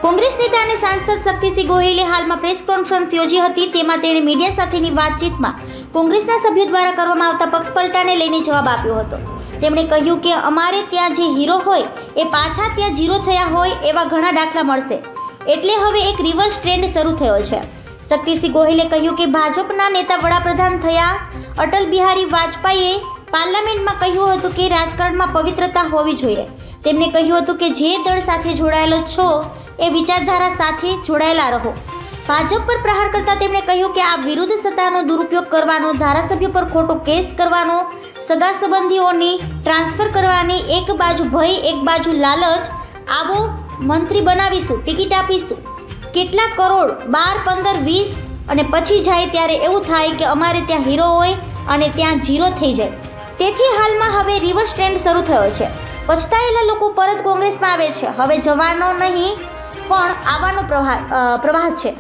કોંગ્રેસ નેતા અને સાંસદ શક્તિસિંહ ગોહિલે હાલમાં પ્રેસ કોન્ફરન્સ યોજી હતી. તેમાં તેણે મીડિયા સાથેની વાતચીતમાં કોંગ્રેસના સભ્યો દ્વારા કરવામાં આવતા પક્ષપલટાને લઈને જવાબ આપ્યો હતો. તેમણે કહ્યું કે અમારે ત્યાં જે હીરો હોય એ પાછા ત્યાં ઝીરો થયા હોય એવા ઘણા દાખલા મળશે. એટલે હવે એક રિવર્સ ટ્રેન્ડ શરૂ થયો છે. શક્તિસિંહ ગોહિલે કહ્યું કે ભાજપના નેતા વડાપ્રધાન થયા અટલ બિહારી વાજપેયીએ પાર્લામેન્ટમાં કહ્યું હતું કે રાજકારણમાં પવિત્રતા હોવી જોઈએ. તેમણે કહ્યું હતું કે જે દળ સાથે જોડાયેલો છો એ વિચારધારા સાથે જોડાયેલા રહો. ભાજપ પર પ્રહાર કરતા તેમણે કહ્યું કે આ વિરુદ્ધ સત્તાનો દુરુપયોગ કરવાનો, ધારાસભ્ય પર ખોટો કેસ કરવાનો, સગા સંબંધીઓની ટ્રાન્સફર કરવાની, એક બાજુ ભય એક બાજુ લાલચ, આવો મંત્રી બનાવીશું, ટિકિટ આપીશું, કેટલા કરોડ 12, 15, 20 અને પછી જાય ત્યારે એવું થાય કે અમારે ત્યાં હીરો હોય અને ત્યાં ઝીરો થઈ જાય. તેથી હાલમાં હવે રિવર્સ ટ્રેન્ડ શરૂ થયો છે. પછતાયેલા લોકો પરત કોંગ્રેસમાં આવે છે. હવે જવાનો નહીં પણ આવવાનો પ્રવાહ છે.